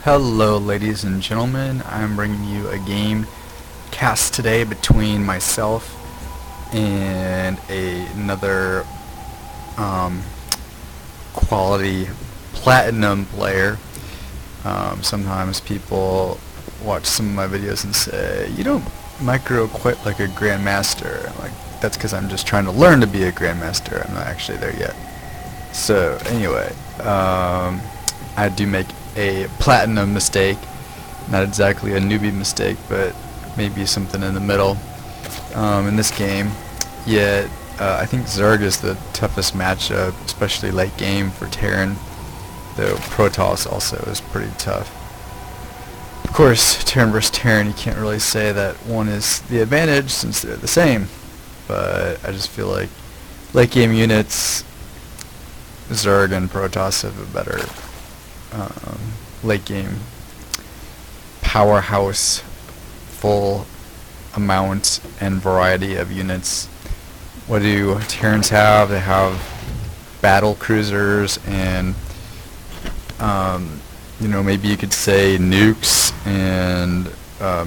Hello ladies and gentlemen, I'm bringing you a game cast today between myself and another quality platinum player. Sometimes people watch some of my videos and say, you don't micro quite like a grandmaster. I'm like, that's because I'm just trying to learn to be a grandmaster. I'm not actually there yet. So anyway, I do make a platinum mistake, not exactly a newbie mistake, but maybe something in the middle in this game. Yet I think Zerg is the toughest matchup, especially late game for Terran, though Protoss also is pretty tough. Of course, Terran versus Terran, you can't really say that one is the advantage since they're the same, but I just feel like late game units, Zerg and Protoss have a better late game powerhouse, full amount and variety of units. What do Terrans have? They have battle cruisers and you know, maybe you could say nukes, and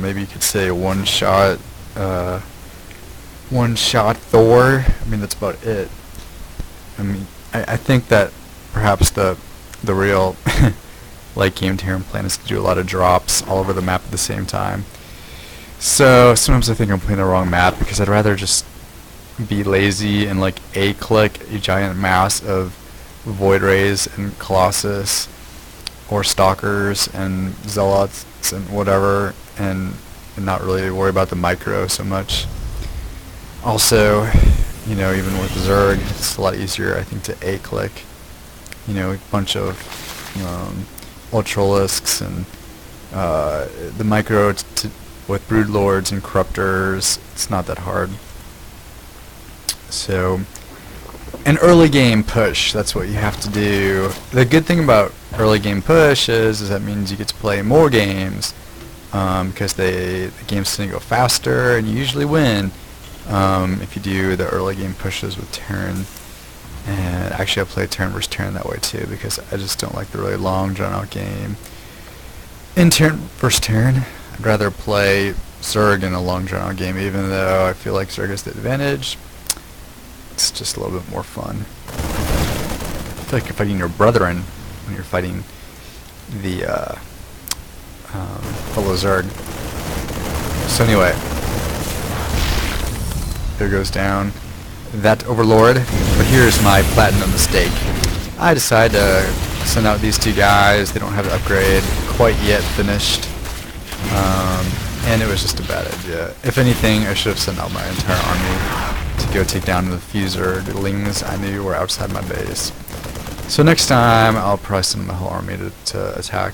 maybe you could say one shot Thor. I mean, that's about it. I mean, I think that perhaps the real late game Terran plan is to do a lot of drops all over the map at the same time. So sometimes I think I'm playing the wrong map because I'd rather just be lazy and like click a giant mass of Void Rays and Colossus or Stalkers and Zealots and whatever, and not really worry about the micro so much. Also, you know, even with Zerg, it's a lot easier I think to click, you know, a bunch of Ultralisks and the micro with Broodlords and Corruptors. It's not that hard. So an early game push, that's what you have to do. The good thing about early game push is that means you get to play more games because the games tend to go faster and you usually win if you do the early game pushes with Terran. And actually I play Terran versus Terran that way too, because I just don't like the really long drawn out game. In Terran versus Terran, I'd rather play Zerg in a long drawn out game, even though I feel like Zerg has the advantage. It's just a little bit more fun. I feel like you're fighting your brethren when you're fighting the fellow Zerg. So anyway, there goes down that Overlord. But here's my platinum mistake. I decide to send out these two guys. They don't have the upgrade quite yet finished, and it was just a bad idea. If anything, I should have sent out my entire army to go take down the few Zerglings I knew were outside my base. So next time I'll probably send my whole army to attack.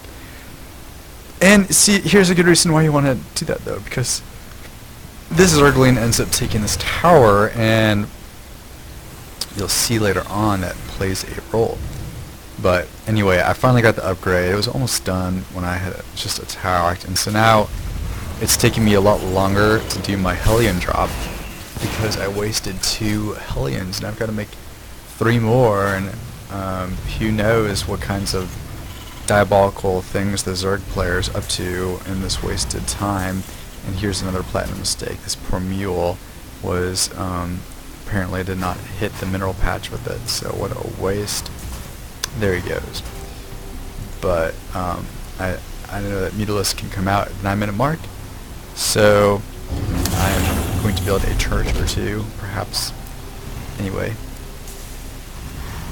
And see, here's a good reason why you want to do that though, because this Zergling ends up taking this tower, and you'll see later on that plays a role. But anyway, I finally got the upgrade. It was almost done when I had just attacked, and so now it's taking me a lot longer to do my Hellion drop because I wasted 2 Hellions, and I've got to make 3 more, and who knows what kinds of diabolical things the Zerg player's up to in this wasted time. And here's another platinum mistake. This poor mule was apparently did not hit the mineral patch with it, so what a waste. There he goes. But I know that Mutalisk can come out at the 9-minute mark, so I'm going to build a turret or 2, perhaps. Anyway,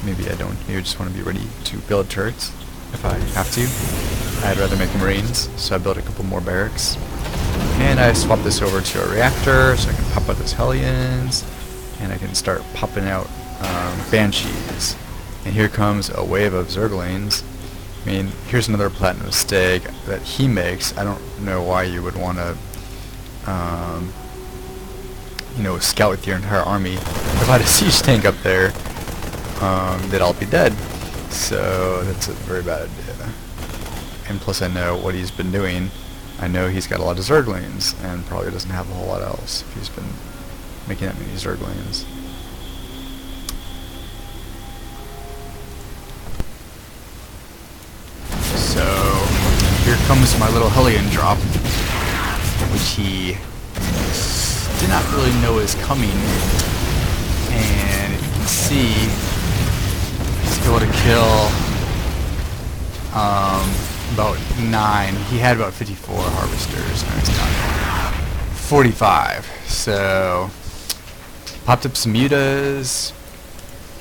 maybe I don't. Maybe I just want to be ready to build turrets if I have to. I'd rather make Marines, so I built a couple more barracks. And I swap this over to a reactor so I can pop out those Hellions, and I can start popping out banshees. And here comes a wave of Zerglings. I mean, here's another platinum mistake that he makes. I don't know why you would want to, you know, scout with your entire army. If I had a siege tank up there, they'd all be dead. So that's a very bad idea. And plus I know what he's been doing. I know he's got a lot of Zerglings, and probably doesn't have a whole lot else if he's been making that many Zerglings. comes my little hellion drop, which he did not really know is coming. And you can see he's able to kill about 9. He had about 54 harvesters. Now he's down to 45. So popped up some mutas.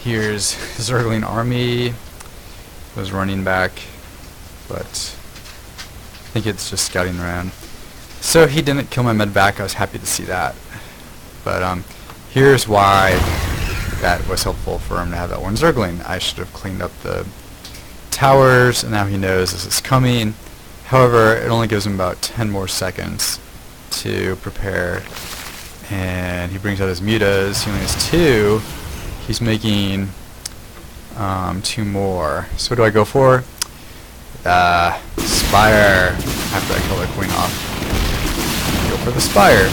Here's Zergling army. Was running back, but I think it's just scouting around. So he didn't kill my med back. I was happy to see that. But here's why that was helpful for him to have that one Zergling. I should have cleaned up the towers, and now he knows this is coming. However, it only gives him about 10 more seconds to prepare, and he brings out his mutas. He only has 2. He's making 2 more. So what do I go for? Spire. After I kill the queen off, go for the spire.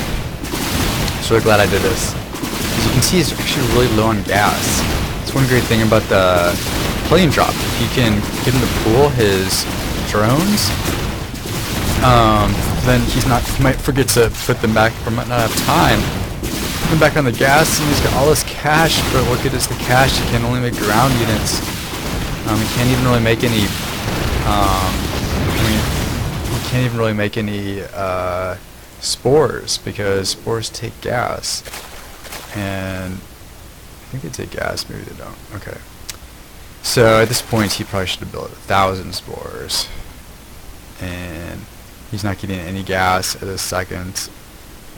So really glad I did this. As you can see, he's actually really low on gas. That's one great thing about the plane drop. If you can get him to pool his drones, then he might forget to put them back, or might not have time. Put them back on the gas, and he's got all this cash. But what good is the cash? He can only make ground units. He can't even really make any. He can't even really make any spores, because spores take gas, and I think they take gas. Maybe they don't. Okay. So at this point, he probably should have built 1,000 spores, and he's not getting any gas at his second,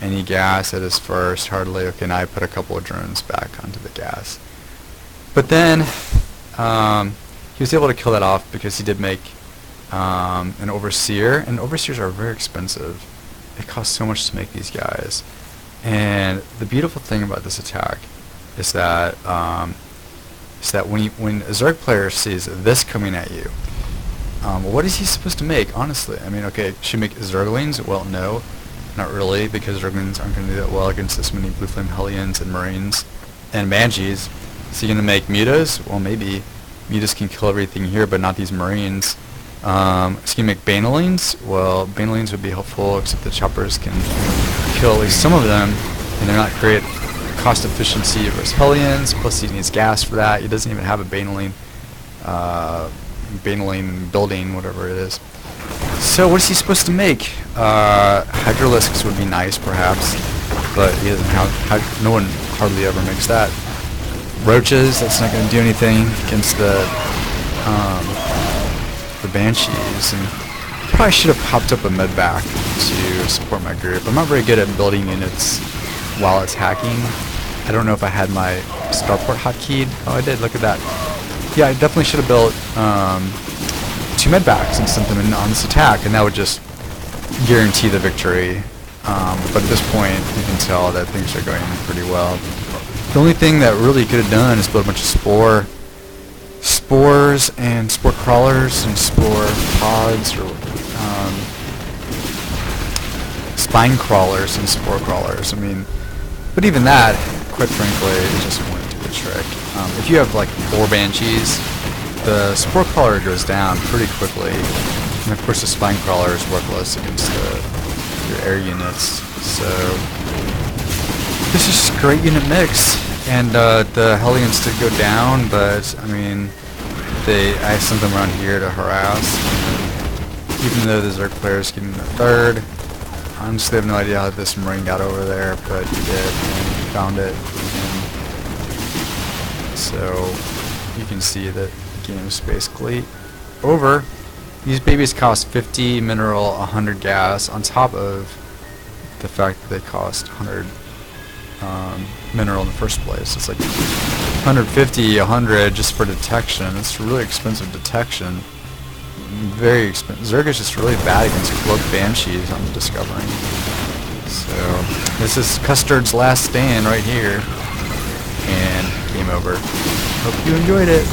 any gas at his first, hardly. Okay, now I put a couple of drones back onto the gas. But then he was able to kill that off because he did make an overseer, and overseers are very expensive. It costs so much to make these guys. And the beautiful thing about this attack is that when a Zerg player sees this coming at you, what is he supposed to make, honestly? I mean, okay, should he make Zerglings? Well, no, not really, because Zerglings aren't going to do that well against this many Blue Flame Hellions and Marines and Banshees. Is he going to make mutas? Well, maybe. Mutas can kill everything here, but not these Marines. Is he going to make Banelings? Well, Banelings would be helpful, except the choppers can kill at least some of them, and they're not great cost efficiency versus Hellions, plus he needs gas for that. He doesn't even have a Baneling building, whatever it is. So what is he supposed to make? Hydralisks would be nice, perhaps, but he doesn't have. No one hardly ever makes that. Roaches, that's not going to do anything against the Banshees. And probably should have popped up a med back to support my group. I'm not very good at building units while it's hacking. I don't know if I had my starport hotkeyed. Oh, I did. Look at that. Yeah, I definitely should have built 2 med backs and sent them in on this attack, and that would just guarantee the victory. But at this point, you can tell that things are going pretty well. The only thing that really could have done is build a bunch of spores and spore crawlers and spore pods, or spine crawlers and spore crawlers. I mean, but even that, quite frankly, it just wouldn't do the trick. If you have like 4 Banshees, the spore crawler goes down pretty quickly, and of course the spine crawler is worthless against your air units. So this is just a great unit mix, and the Hellions did go down, but I mean, I sent them around here to harass, and even though the Zerg players getting the 3rd, honestly I have no idea how this Marine got over there, but he did, and he found it, and so you can see that the game is basically over. These babies cost 50 mineral, 100 gas, on top of the fact that they cost 100 mineral in the first place. It's like 150, 100 just for detection. It's really expensive detection. Very expensive. Zerg is just really bad against cloaked Banshees, I'm discovering. So this is Custard's last stand right here, and game over. Hope you enjoyed it.